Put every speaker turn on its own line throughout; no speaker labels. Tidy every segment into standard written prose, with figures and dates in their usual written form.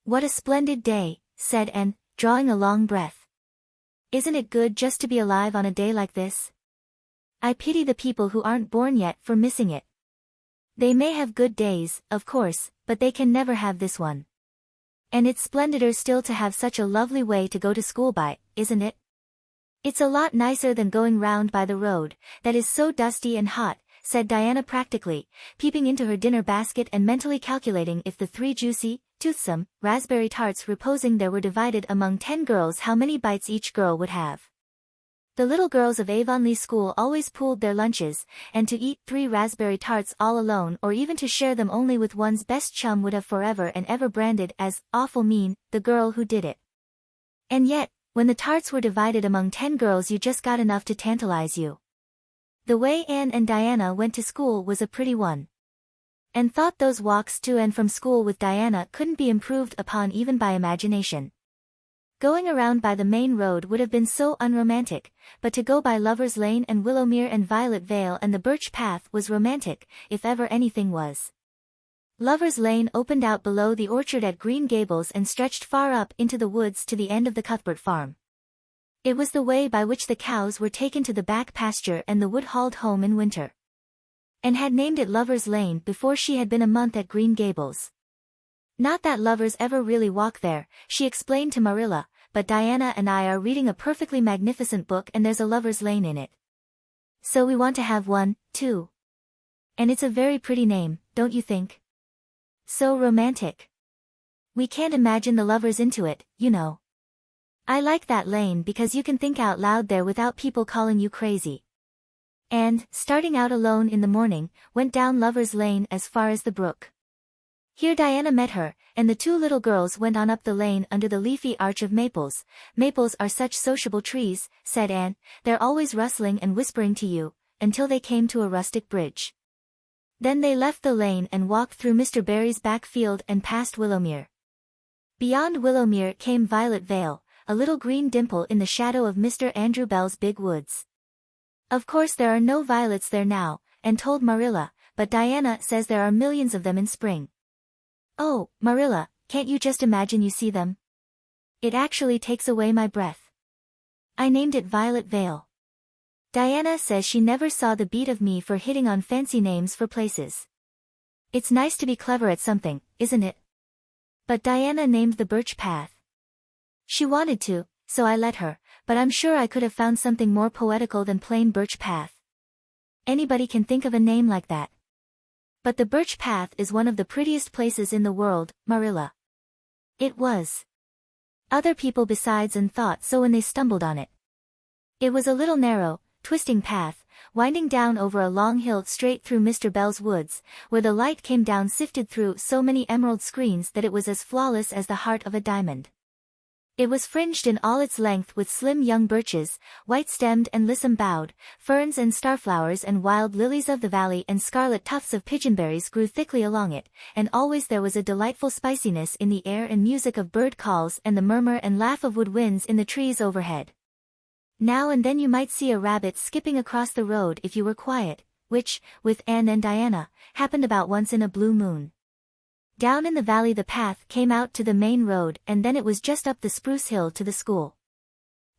What a splendid day, said Anne, drawing a long breath. Isn't it good just to be alive on a day like this? I pity the people who aren't born yet for missing it. They may have good days, of course, but they can never have this one. And it's splendider still to have such a lovely way to go to school by, isn't it? It's a lot nicer than going round by the road, that is so dusty and hot, said Diana practically, peeping into her dinner basket and mentally calculating if the 3 juicy, toothsome, raspberry tarts reposing there were divided among 10 girls how many bites each girl would have. The little girls of Avonlea School always pooled their lunches, and to eat 3 raspberry tarts all alone or even to share them only with one's best chum would have forever and ever branded as awful mean the girl who did it. And yet, when the tarts were divided among 10 girls you just got enough to tantalize you. The way Anne and Diana went to school was a pretty one. Anne thought those walks to and from school with Diana couldn't be improved upon even by imagination. Going around by the main road would have been so unromantic, but to go by Lover's Lane and Willowmere and Violet Vale and the Birch Path was romantic, if ever anything was. Lover's Lane opened out below the orchard at Green Gables and stretched far up into the woods to the end of the Cuthbert farm. It was the way by which the cows were taken to the back pasture and the wood hauled home in winter. Anne had named it Lover's Lane before she had been a month at Green Gables. Not that lovers ever really walk there, she explained to Marilla, but Diana and I are reading a perfectly magnificent book and there's a Lover's Lane in it. So we want to have one, too. And it's a very pretty name, don't you think? So romantic. We can't imagine the lovers into it, you know. I like that lane because you can think out loud there without people calling you crazy. And, starting out alone in the morning, went down Lover's Lane as far as the brook. Here Diana met her, and the 2 little girls went on up the lane under the leafy arch of maples. Maples are such sociable trees, said Anne, they're always rustling and whispering to you, until they came to a rustic bridge. Then they left the lane and walked through Mr. Barry's back field and past Willowmere. Beyond Willowmere came Violet Vale, a little green dimple in the shadow of Mr. Andrew Bell's big woods. Of course there are no violets there now, Anne told Marilla, but Diana says there are millions of them in spring. Oh, Marilla, can't you just imagine you see them? It actually takes away my breath. I named it Violet Vale. Diana says she never saw the beat of me for hitting on fancy names for places. It's nice to be clever at something, isn't it? But Diana named the Birch Path. She wanted to, so I let her, but I'm sure I could have found something more poetical than plain Birch Path. Anybody can think of a name like that. But the Birch Path is one of the prettiest places in the world, Marilla. It was. Other people besides and thought so when they stumbled on it. It was a little narrow, twisting path, winding down over a long hill straight through Mr. Bell's woods, where the light came down sifted through so many emerald screens that it was as flawless as the heart of a diamond. It was fringed in all its length with slim young birches, white-stemmed and lissom-boughed, ferns and starflowers and wild lilies of the valley and scarlet tufts of pigeonberries grew thickly along it, and always there was a delightful spiciness in the air and music of bird calls and the murmur and laugh of wood winds in the trees overhead. Now and then you might see a rabbit skipping across the road if you were quiet, which, with Anne and Diana, happened about once in a blue moon. Down in the valley the path came out to the main road and then it was just up the spruce hill to the school.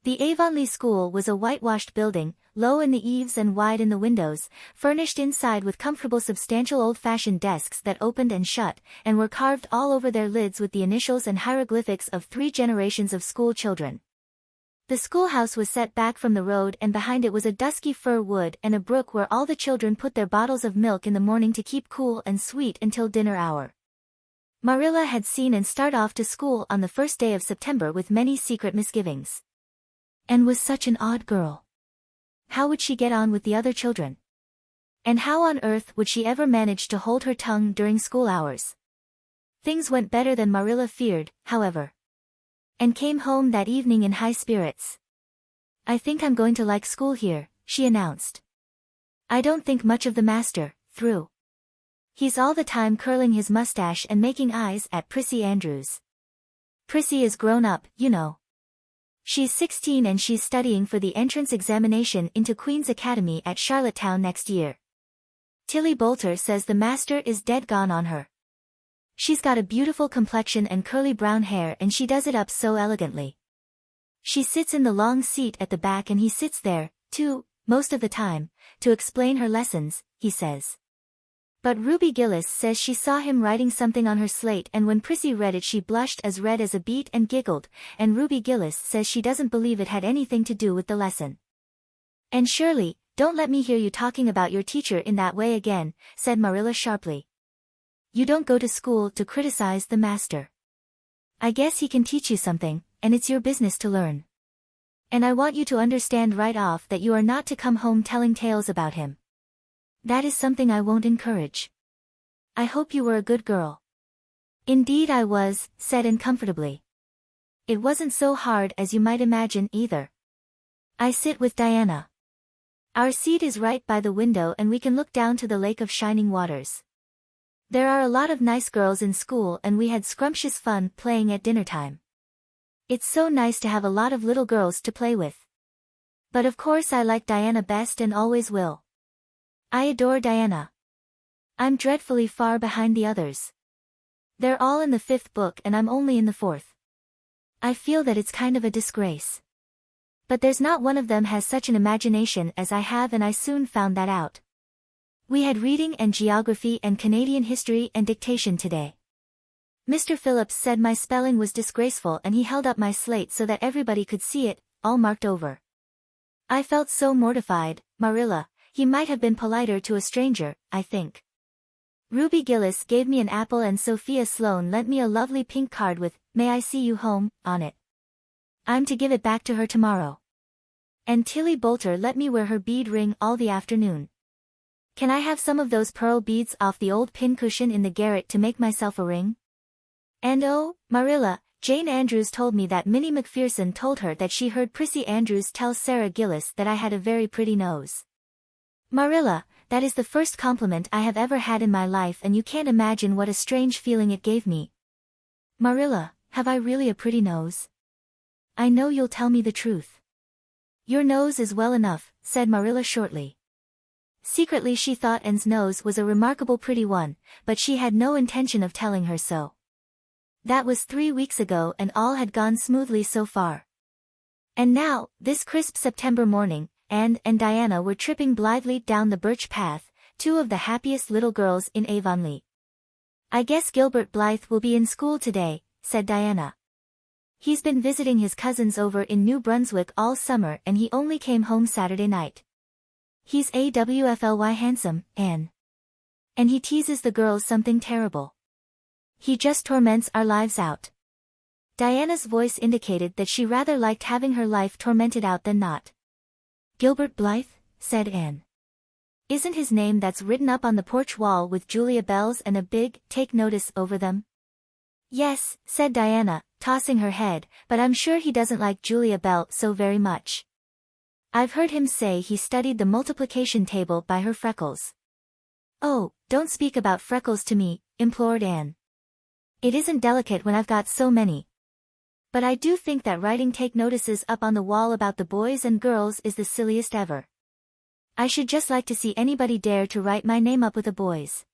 The Avonlea School was a whitewashed building, low in the eaves and wide in the windows, furnished inside with comfortable substantial old-fashioned desks that opened and shut, and were carved all over their lids with the initials and hieroglyphics of 3 generations of school children. The schoolhouse was set back from the road and behind it was a dusky fir wood and a brook where all the children put their bottles of milk in the morning to keep cool and sweet until dinner hour. Marilla had seen Anne start off to school on the first day of September with many secret misgivings. Anne was such an odd girl. How would she get on with the other children? And how on earth would she ever manage to hold her tongue during school hours? Things went better than Marilla feared, however. Anne came home that evening in high spirits. I think I'm going to like school here, she announced. I don't think much of the master, through. He's all the time curling his mustache and making eyes at Prissy Andrews. Prissy is grown up, you know. She's 16 and she's studying for the entrance examination into Queen's Academy at Charlottetown next year. Tilly Boulter says the master is dead gone on her. She's got a beautiful complexion and curly brown hair and she does it up so elegantly. She sits in the long seat at the back and he sits there, too, most of the time, to explain her lessons, he says. But Ruby Gillis says she saw him writing something on her slate and when Prissy read it she blushed as red as a beet and giggled, and Ruby Gillis says she doesn't believe it had anything to do with the lesson. And Shirley, don't let me hear you talking about your teacher in that way again, said Marilla sharply. You don't go to school to criticize the master. I guess he can teach you something, and it's your business to learn. And I want you to understand right off that you are not to come home telling tales about him. That is something I won't encourage. I hope you were a good girl. Indeed I was, said Anne comfortably. It wasn't so hard as you might imagine either. I sit with Diana. Our seat is right by the window and we can look down to the lake of shining waters. There are a lot of nice girls in school and we had scrumptious fun playing at dinner time. It's so nice to have a lot of little girls to play with. But of course I like Diana best and always will. I adore Diana. I'm dreadfully far behind the others. They're all in the 5th book and I'm only in the 4th. I feel that it's kind of a disgrace. But there's not one of them has such an imagination as I have and I soon found that out. We had reading and geography and Canadian history and dictation today. Mr. Phillips said my spelling was disgraceful and he held up my slate so that everybody could see it, all marked over. I felt so mortified, Marilla. He might have been politer to a stranger, I think. Ruby Gillis gave me an apple and Sophia Sloane lent me a lovely pink card with, "May I see you home," on it. I'm to give it back to her tomorrow. And Tilly Boulter let me wear her bead ring all the afternoon. Can I have some of those pearl beads off the old pincushion in the garret to make myself a ring? And oh, Marilla, Jane Andrews told me that Minnie McPherson told her that she heard Prissy Andrews tell Sarah Gillis that I had a very pretty nose. Marilla, that is the first compliment I have ever had in my life and you can't imagine what a strange feeling it gave me. Marilla, have I really a pretty nose? I know you'll tell me the truth. Your nose is well enough, said Marilla shortly. Secretly she thought Anne's nose was a remarkable pretty one, but she had no intention of telling her so. That was 3 weeks ago and all had gone smoothly so far. And now, this crisp September morning, Anne and Diana were tripping blithely down the birch path, 2 of the happiest little girls in Avonlea. I guess Gilbert Blythe will be in school today, said Diana. He's been visiting his cousins over in New Brunswick all summer and he only came home Saturday night. He's awfully handsome, Anne. And he teases the girls something terrible. He just torments our lives out. Diana's voice indicated that she rather liked having her life tormented out than not. Gilbert Blythe, said Anne. Isn't his name that's written up on the porch wall with Julia bells and a big, "Take Notice" over them? Yes, said Diana, tossing her head, but I'm sure he doesn't like Julia Bell so very much. I've heard him say he studied the multiplication table by her freckles. Oh, don't speak about freckles to me, implored Anne. It isn't delicate when I've got so many. But I do think that writing take notices up on the wall about the boys and girls is the silliest ever. I should just like to see anybody dare to write my name up with a boy's.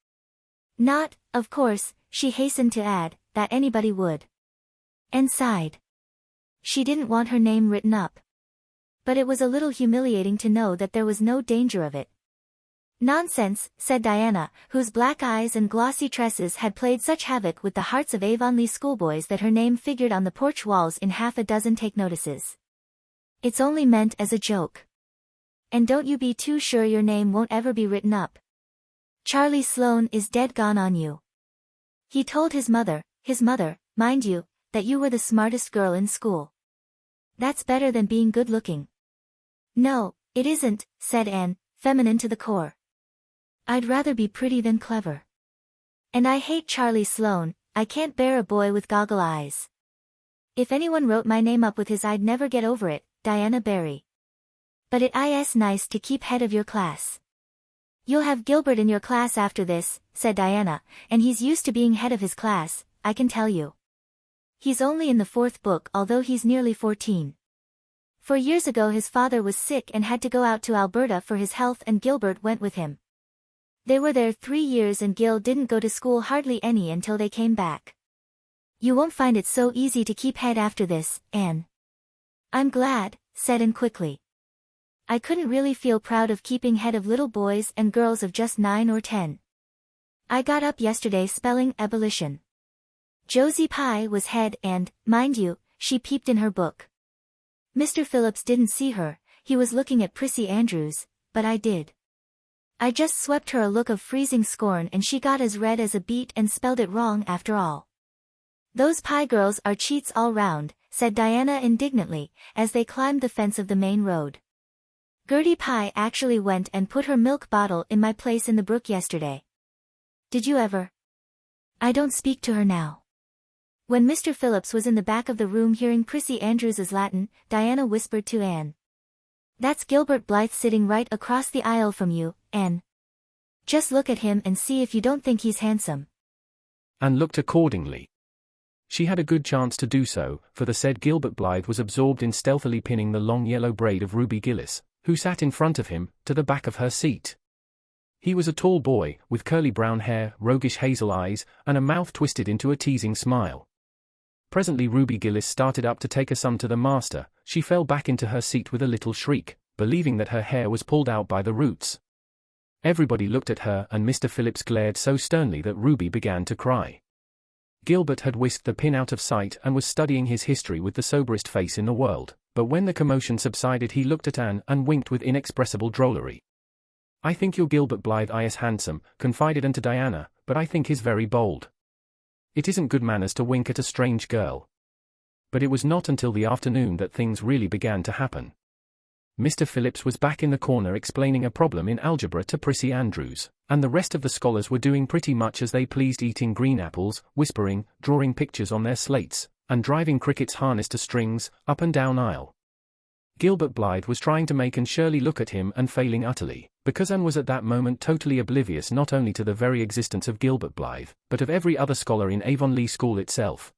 Not, of course, she hastened to add, that anybody would. And sighed. She didn't want her name written up. But it was a little humiliating to know that there was no danger of it. Nonsense, said Diana, whose black eyes and glossy tresses had played such havoc with the hearts of Avonlea schoolboys that her name figured on the porch walls in half a dozen take notices. It's only meant as a joke. And don't you be too sure your name won't ever be written up. Charlie Sloane is dead gone on you. He told his mother, mind you, that you were the smartest girl in school. That's better than being good-looking. No, it isn't, said Anne, feminine to the core. I'd rather be pretty than clever. And I hate Charlie Sloane, I can't bear a boy with goggle eyes. If anyone wrote my name up with his I'd never get over it, Diana Barry. But it is nice to keep head of your class. You'll have Gilbert in your class after this, said Diana, and he's used to being head of his class, I can tell you. He's only in the 4th book although he's nearly 14. 4 years ago his father was sick and had to go out to Alberta for his health and Gilbert went with him. They were there 3 years and Gil didn't go to school hardly any until they came back. You won't find it so easy to keep head after this, Anne. I'm glad, said Anne quickly. I couldn't really feel proud of keeping head of little boys and girls of just 9 or 10. I got up yesterday spelling abolition. Josie Pye was head and, mind you, she peeped in her book. Mr. Phillips didn't see her, he was looking at Prissy Andrews, but I did. I just swept her a look of freezing scorn and she got as red as a beet and spelled it wrong after all. Those Pye girls are cheats all round, said Diana indignantly, as they climbed the fence of the main road. Gertie Pye actually went and put her milk bottle in my place in the brook yesterday. Did you ever? I don't speak to her now. When Mr. Phillips was in the back of the room hearing Prissy Andrews's Latin, Diana whispered to Anne. That's Gilbert Blythe sitting right across the aisle from you, Anne. Just look at him and see if you don't think he's handsome.
Anne looked accordingly. She had a good chance to do so, for the said Gilbert Blythe was absorbed in stealthily pinning the long yellow braid of Ruby Gillis, who sat in front of him, to the back of her seat. He was a tall boy, with curly brown hair, roguish hazel eyes, and a mouth twisted into a teasing smile. Presently Ruby Gillis started up to take a sum to the master. She fell back into her seat with a little shriek, believing that her hair was pulled out by the roots. Everybody looked at her and Mr. Phillips glared so sternly that Ruby began to cry. Gilbert had whisked the pin out of sight and was studying his history with the soberest face in the world, but when the commotion subsided he looked at Anne and winked with inexpressible drollery. I think your Gilbert Blythe is handsome, confided Anne to Diana, but I think he's very bold. It isn't good manners to wink at a strange girl. But it was not until the afternoon that things really began to happen. Mr. Phillips was back in the corner explaining a problem in algebra to Prissy Andrews, and the rest of the scholars were doing pretty much as they pleased, eating green apples, whispering, drawing pictures on their slates, and driving crickets harnessed to strings, up and down aisle. Gilbert Blythe was trying to make Anne Shirley look at him and failing utterly, because Anne was at that moment totally oblivious not only to the very existence of Gilbert Blythe, but of every other scholar in Avonlea School itself.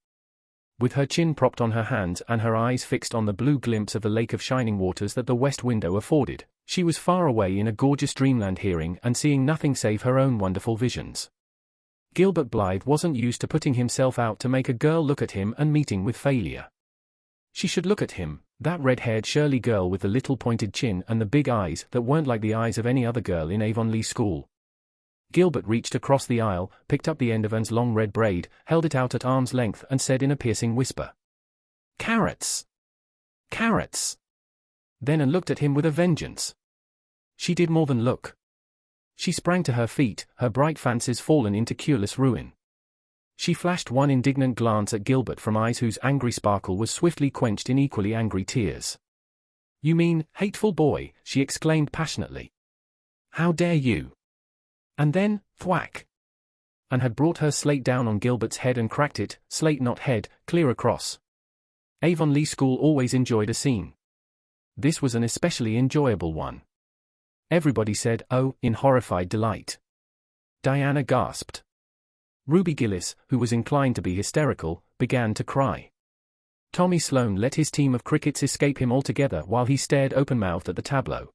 With her chin propped on her hands and her eyes fixed on the blue glimpse of the lake of shining waters that the west window afforded, she was far away in a gorgeous dreamland hearing and seeing nothing save her own wonderful visions. Gilbert Blythe wasn't used to putting himself out to make a girl look at him and meeting with failure. She should look at him, that red-haired Shirley girl with the little pointed chin and the big eyes that weren't like the eyes of any other girl in Avonlea School. Gilbert reached across the aisle, picked up the end of Anne's long red braid, held it out at arm's length and said in a piercing whisper, "Carrots! Carrots!" Then Anne looked at him with a vengeance. She did more than look. She sprang to her feet, her bright fancies fallen into cureless ruin. She flashed one indignant glance at Gilbert from eyes whose angry sparkle was swiftly quenched in equally angry tears. "You mean, hateful boy," she exclaimed passionately. "How dare you?" And then, thwack! Anne had brought her slate down on Gilbert's head and cracked it, slate not head, clear across. Avonlea School always enjoyed a scene. This was an especially enjoyable one. Everybody said, "Oh," in horrified delight. Diana gasped. Ruby Gillis, who was inclined to be hysterical, began to cry. Tommy Sloane let his team of crickets escape him altogether while he stared open-mouthed at the tableau.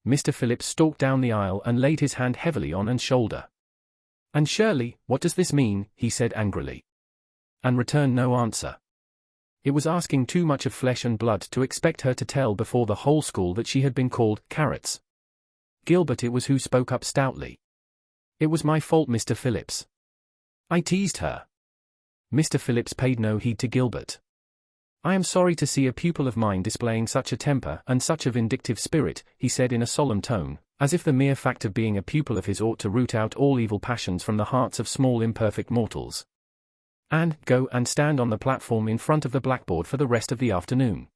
Mr. Phillips stalked down the aisle and laid his hand heavily on Anne's shoulder. "Anne Shirley, what does this mean?" he said angrily. Anne returned no answer. It was asking too much of flesh and blood to expect her to tell before the whole school that she had been called carrots. Gilbert it was who spoke up stoutly. "It was my fault, Mr. Phillips. I teased her." Mr. Phillips paid no heed to Gilbert. "I am sorry to see a pupil of mine displaying such a temper and such a vindictive spirit," he said in a solemn tone, as if the mere fact of being a pupil of his ought to root out all evil passions from the hearts of small imperfect mortals. "Anne, go and stand on the platform in front of the blackboard for the rest of the afternoon."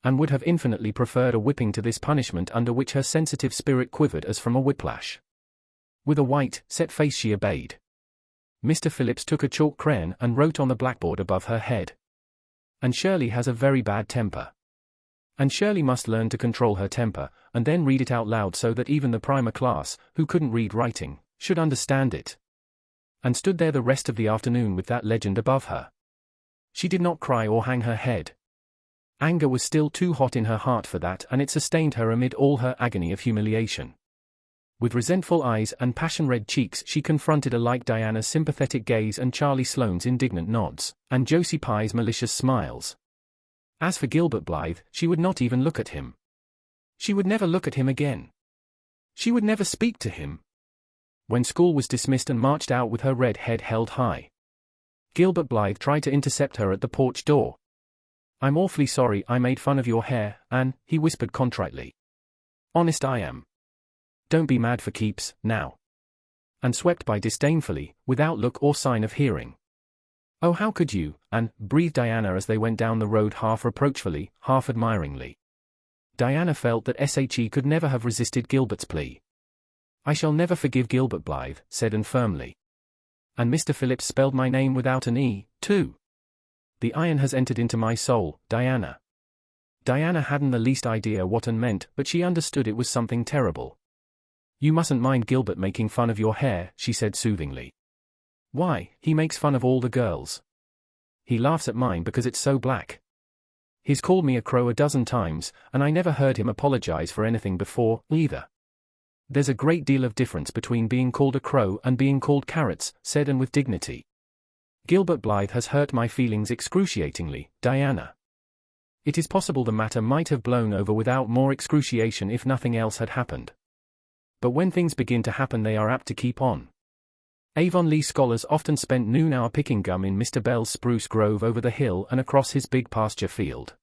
Anne would have infinitely preferred a whipping to this punishment under which her sensitive spirit quivered as from a whiplash. With a white, set face she obeyed. Mr. Phillips took a chalk crayon and wrote on the blackboard above her head. "Anne Shirley has a very bad temper. Anne Shirley must learn to control her temper, and then read it out loud so that even the primer class, who couldn't read writing, should understand it." And stood there the rest of the afternoon with that legend above her. She did not cry or hang her head. Anger was still too hot in her heart for that, and it sustained her amid all her agony of humiliation. With resentful eyes and passion-red cheeks she confronted alike Diana's sympathetic gaze and Charlie Sloane's indignant nods, and Josie Pye's malicious smiles. As for Gilbert Blythe, she would not even look at him. She would never look at him again. She would never speak to him. When school was dismissed and marched out with her red head held high, Gilbert Blythe tried to intercept her at the porch door. "I'm awfully sorry I made fun of your hair, Anne," he whispered contritely. "Honest I am. Don't be mad for keeps, now." And swept by disdainfully, without look or sign of hearing. "Oh, how could you, Anne," breathed Diana as they went down the road half reproachfully, half admiringly. Diana felt that she could never have resisted Gilbert's plea. "I shall never forgive Gilbert Blythe," said Anne firmly. "And Mr. Phillips spelled my name without an E, too. The iron has entered into my soul, Diana." Diana hadn't the least idea what Anne meant, but she understood it was something terrible. "You mustn't mind Gilbert making fun of your hair," she said soothingly. "Why, he makes fun of all the girls. He laughs at mine because it's so black. He's called me a crow a dozen times, and I never heard him apologize for anything before, either." "There's a great deal of difference between being called a crow and being called carrots," said Anne with dignity. "Gilbert Blythe has hurt my feelings excruciatingly, Diana. It is possible the matter might have blown over without more excruciation if nothing else had happened. But when things begin to happen they are apt to keep on." Avonlea scholars often spent noon hour picking gum in Mr. Bell's spruce grove over the hill and across his big pasture field.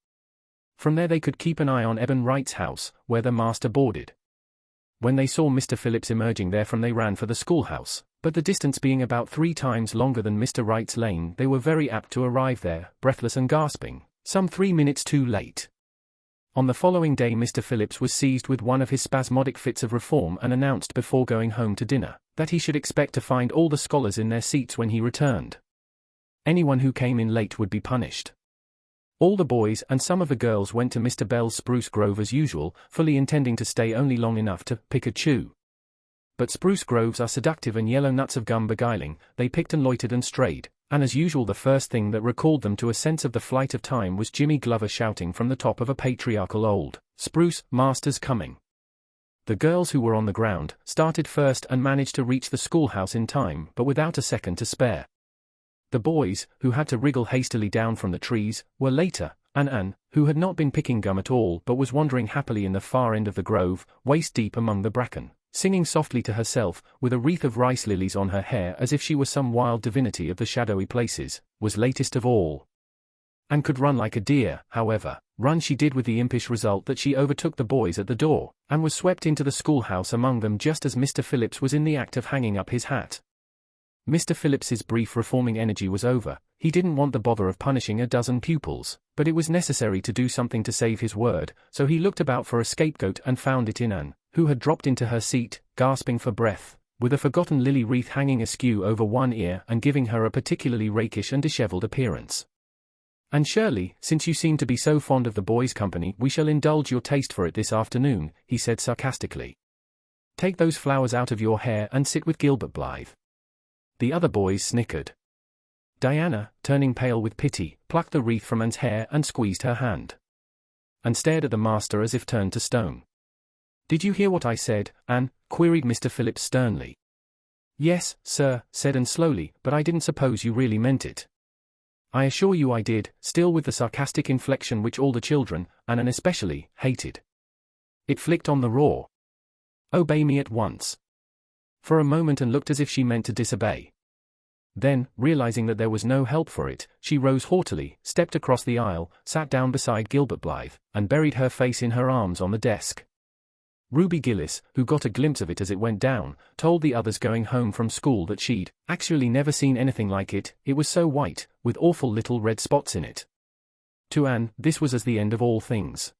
From there they could keep an eye on Eben Wright's house, where the master boarded. When they saw Mr. Phillips emerging therefrom they ran for the schoolhouse, but the distance being about 3 times longer than Mr. Wright's lane they were very apt to arrive there, breathless and gasping, some 3 minutes too late. On the following day Mr. Phillips was seized with one of his spasmodic fits of reform and announced before going home to dinner that he should expect to find all the scholars in their seats when he returned. Anyone who came in late would be punished. All the boys and some of the girls went to Mr. Bell's spruce grove as usual, fully intending to stay only long enough to pick a chew. But spruce groves are seductive and yellow nuts of gum beguiling. They picked and loitered and strayed, and as usual the first thing that recalled them to a sense of the flight of time was Jimmy Glover shouting from the top of a patriarchal old spruce, "Master's coming." The girls who were on the ground started first and managed to reach the schoolhouse in time, but without a second to spare. The boys, who had to wriggle hastily down from the trees, were later, and Anne, who had not been picking gum at all but was wandering happily in the far end of the grove, waist-deep among the bracken, singing softly to herself, with a wreath of rice lilies on her hair as if she was some wild divinity of the shadowy places, was latest of all. And could run like a deer, however. Run she did with the impish result that she overtook the boys at the door, and was swept into the schoolhouse among them just as Mr. Phillips was in the act of hanging up his hat. Mr. Phillips's brief reforming energy was over. He didn't want the bother of punishing a dozen pupils, but it was necessary to do something to save his word, so he looked about for a scapegoat and found it in Anne, who had dropped into her seat, gasping for breath, with a forgotten lily wreath hanging askew over one ear and giving her a particularly rakish and dishevelled appearance. "And Shirley, since you seem to be so fond of the boys' company, we shall indulge your taste for it this afternoon," he said sarcastically. "Take those flowers out of your hair and sit with Gilbert Blythe." The other boys snickered. Diana, turning pale with pity, plucked the wreath from Anne's hair and squeezed her hand. And stared at the master as if turned to stone. "Did you hear what I said, Anne?" queried Mr. Phillips sternly. "Yes, sir," said Anne slowly, "but I didn't suppose you really meant it." "I assure you I did," still with the sarcastic inflection which all the children, and Anne especially, hated. It flicked on the raw. "Obey me at once." For a moment Anne looked as if she meant to disobey. Then, realizing that there was no help for it, she rose haughtily, stepped across the aisle, sat down beside Gilbert Blythe, and buried her face in her arms on the desk. Ruby Gillis, who got a glimpse of it as it went down, told the others going home from school that she'd actually never seen anything like it. It was so white, with awful little red spots in it. To Anne, this was as the end of all things.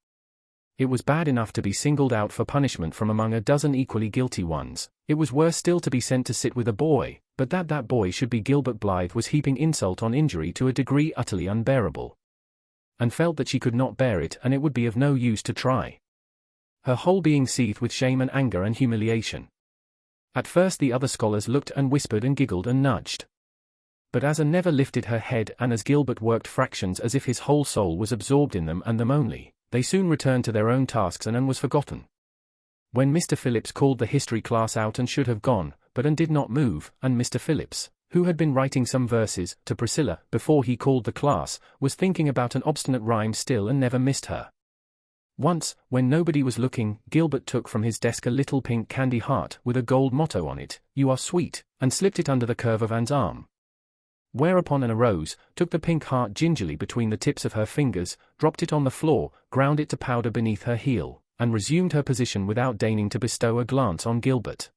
It was bad enough to be singled out for punishment from among a dozen equally guilty ones. It was worse still to be sent to sit with a boy, but that boy should be Gilbert Blythe was heaping insult on injury to a degree utterly unbearable. And felt that she could not bear it and it would be of no use to try. Her whole being seethed with shame and anger and humiliation. At first the other scholars looked and whispered and giggled and nudged. But as Anne never lifted her head and as Gilbert worked fractions as if his whole soul was absorbed in them and them only, they soon returned to their own tasks and Anne was forgotten. When Mr. Phillips called the history class out and should have gone, but Anne did not move, and Mr. Phillips, who had been writing some verses to Priscilla before he called the class, was thinking about an obstinate rhyme still and never missed her. Once, when nobody was looking, Gilbert took from his desk a little pink candy heart with a gold motto on it, "You are sweet," and slipped it under the curve of Anne's arm. Whereupon Anne arose, took the pink heart gingerly between the tips of her fingers, dropped it on the floor, ground it to powder beneath her heel, and resumed her position without deigning to bestow a glance on Gilbert.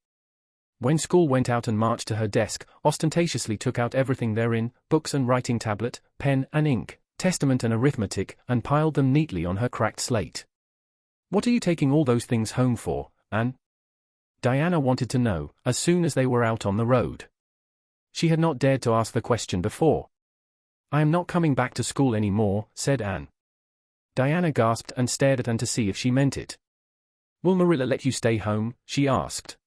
When school went out and marched to her desk, ostentatiously took out everything therein, books and writing tablet, pen and ink, testament and arithmetic, and piled them neatly on her cracked slate. "What are you taking all those things home for, Anne?" Diana wanted to know, as soon as they were out on the road. She had not dared to ask the question before. "I am not coming back to school any more," said Anne. Diana gasped and stared at Anne to see if she meant it. "Will Marilla let you stay home?" she asked.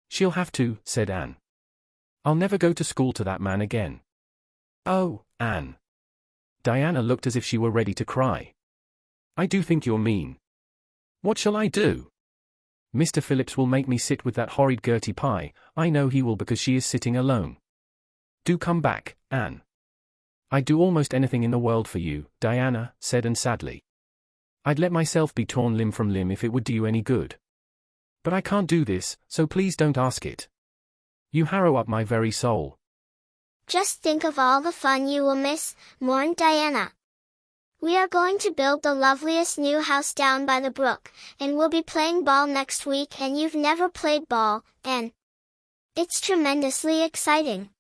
"She'll have to," said Anne. "I'll never go to school to that man again." "Oh, Anne." Diana looked as if she were ready to cry. "I do think you're mean. What shall I do? Mr. Phillips will make me sit with that horrid Gertie Pye. I know he will because she is sitting alone. Do come back, Anne. I'd do almost anything in the world for you," Diana said and sadly. "I'd let myself be torn limb from limb if it would do you any good. But I can't do this, so please don't ask it. You harrow up my very soul."
"Just think of all the fun you will miss," mourned Diana. "We are going to build the loveliest new house down by the brook, and we'll be playing ball next week, and you've never played ball, and it's tremendously exciting.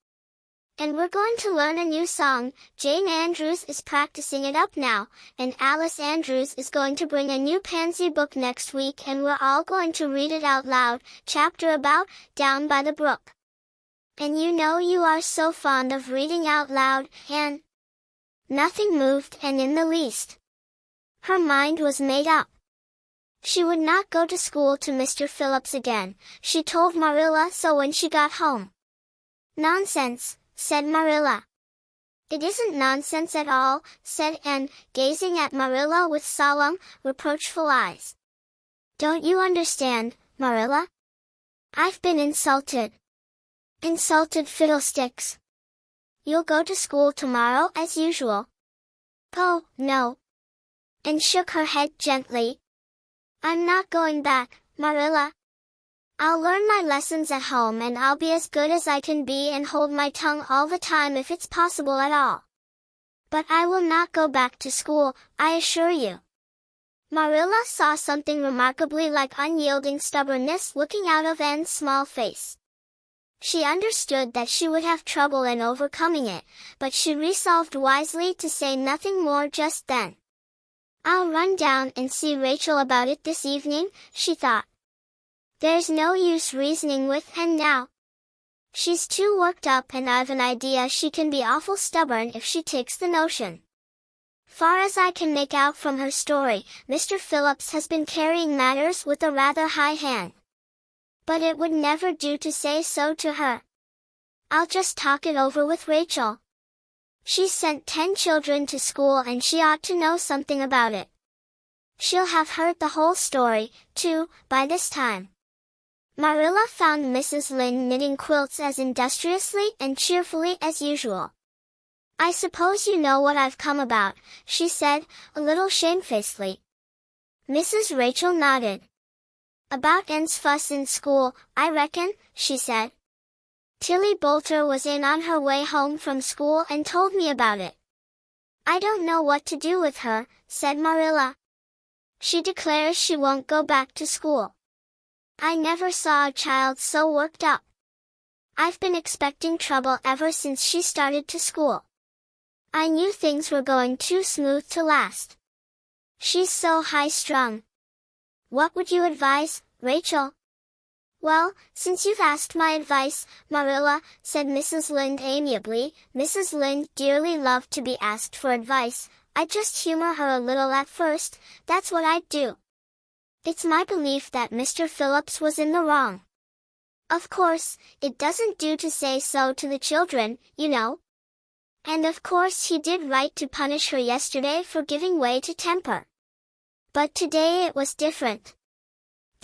And we're going to learn a new song. Jane Andrews is practicing it up now, and Alice Andrews is going to bring a new pansy book next week, and we're all going to read it out loud, chapter about Down by the Brook. And you know you are so fond of reading out loud, Anne." Nothing moved Anne in the least. Her mind was made up. She would not go to school to Mr. Phillips again. She told Marilla so when she got home. "Nonsense," said Marilla. "It isn't nonsense at all," said Anne, gazing at Marilla with solemn, reproachful eyes. "Don't you understand, Marilla? I've been insulted." "Insulted fiddlesticks. You'll go to school tomorrow as usual." "Oh, no." Anne shook her head gently. "I'm not going back, Marilla. I'll learn my lessons at home and I'll be as good as I can be and hold my tongue all the time if it's possible at all. But I will not go back to school, I assure you." Marilla saw something remarkably like unyielding stubbornness looking out of Anne's small face. She understood that she would have trouble in overcoming it, but she resolved wisely to say nothing more just then. "I'll run down and see Rachel about it this evening," she thought. "There's no use reasoning with Anne now. She's too worked up, and I've an idea she can be awful stubborn if she takes the notion. Far as I can make out from her story, Mr. Phillips has been carrying matters with a rather high hand. But it would never do to say so to her. I'll just talk it over with Rachel. She's sent 10 children to school and she ought to know something about it. She'll have heard the whole story, too, by this time." Marilla found Mrs. Lynde knitting quilts as industriously and cheerfully as usual. "I suppose you know what I've come about," she said, a little shamefacedly. Mrs. Rachel nodded. "About Anne's fuss in school, I reckon," she said. "Tilly Boulter was in on her way home from school and told me about it." "I don't know what to do with her," said Marilla. "She declares she won't go back to school. I never saw a child so worked up. I've been expecting trouble ever since she started to school. I knew things were going too smooth to last. She's so high-strung. What would you advise, Rachel?" "Well, since you've asked my advice, Marilla," said Mrs. Lynde amiably, Mrs. Lynde dearly loved to be asked for advice, "I'd just humor her a little at first, that's what I'd do. It's my belief that Mr. Phillips was in the wrong. Of course, it doesn't do to say so to the children, you know. And of course he did right to punish her yesterday for giving way to temper. But today it was different.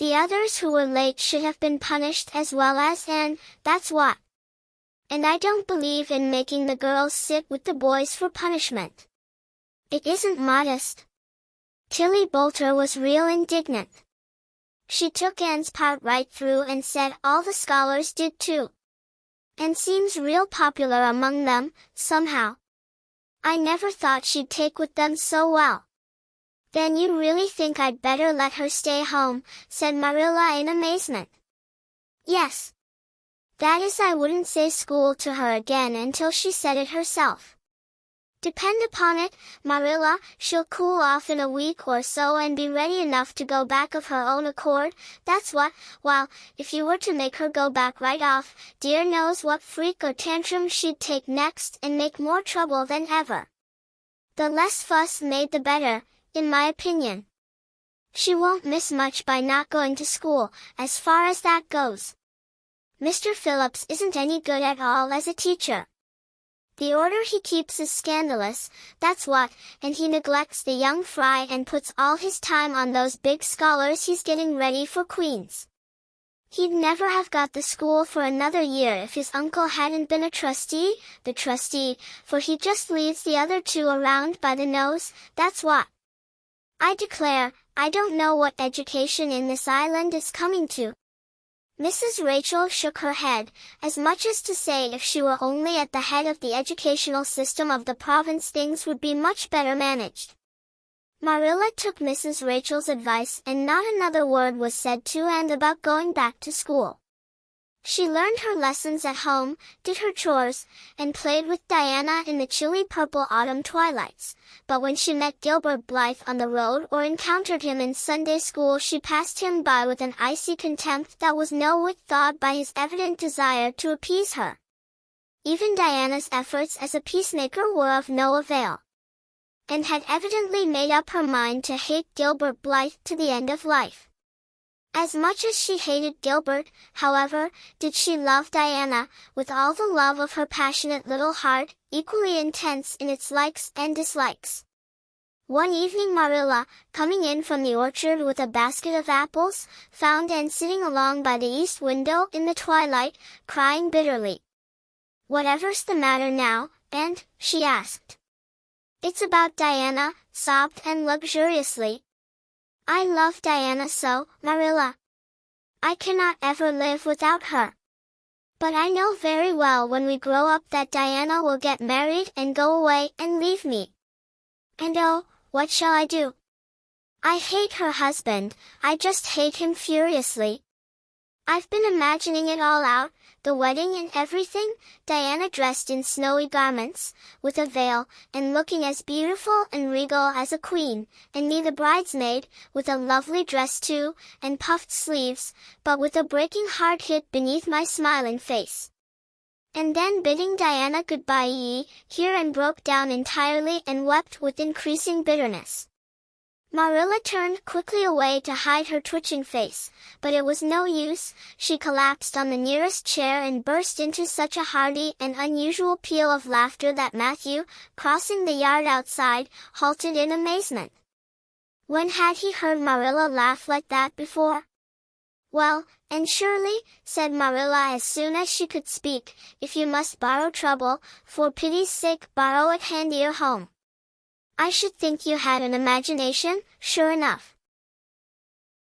The others who were late should have been punished as well and that's what. And I don't believe in making the girls sit with the boys for punishment. It isn't modest. Tilly Boulter was real indignant. She took Anne's part right through and said all the scholars did too. And seems real popular among them, somehow. I never thought she'd take with them so well. Then you really think I'd better let her stay home, said Marilla in amazement. Yes. That is, I wouldn't say school to her again until she said it herself. Depend upon it, Marilla, she'll cool off in a week or so and be ready enough to go back of her own accord, that's what. While, if you were to make her go back right off, dear knows what freak or tantrum she'd take next and make more trouble than ever. The less fuss made the better, in my opinion. She won't miss much by not going to school, as far as that goes. Mr. Phillips isn't any good at all as a teacher. The order he keeps is scandalous, that's what, and he neglects the young fry and puts all his time on those big scholars he's getting ready for Queen's. He'd never have got the school for another year if his uncle hadn't been the trustee, for he just leads the other two around by the nose, that's what. I declare, I don't know what education in this island is coming to. Mrs. Rachel shook her head, as much as to say if she were only at the head of the educational system of the province things would be much better managed. Marilla took Mrs. Rachel's advice and not another word was said to and about going back to school. She learned her lessons at home, did her chores, and played with Diana in the chilly purple autumn twilights, but when she met Gilbert Blythe on the road or encountered him in Sunday school she passed him by with an icy contempt that was no whit thawed by his evident desire to appease her. Even Diana's efforts as a peacemaker were of no avail, and had evidently made up her mind to hate Gilbert Blythe to the end of life. As much as she hated Gilbert, however, did she love Diana, with all the love of her passionate little heart, equally intense in its likes and dislikes. One evening Marilla, coming in from the orchard with a basket of apples, found Anne sitting along by the east window in the twilight, crying bitterly. "Whatever's the matter now, Anne?" she asked. "It's about Diana," sobbed Anne luxuriously. "I love Diana so, Marilla. I cannot ever live without her. But I know very well when we grow up that Diana will get married and go away and leave me. And oh, what shall I do? I hate her husband, I just hate him furiously. I've been imagining it all out, the wedding and everything, Diana dressed in snowy garments, with a veil, and looking as beautiful and regal as a queen, and me the bridesmaid, with a lovely dress too, and puffed sleeves, but with a breaking heart hid beneath my smiling face. And then bidding Diana goodbye here and broke down entirely and wept with increasing bitterness." Marilla turned quickly away to hide her twitching face, but it was no use, she collapsed on the nearest chair and burst into such a hearty and unusual peal of laughter that Matthew, crossing the yard outside, halted in amazement. When had he heard Marilla laugh like that before? "Well, and surely," said Marilla as soon as she could speak, "if you must borrow trouble, for pity's sake borrow it handier home. I should think you had an imagination, sure enough."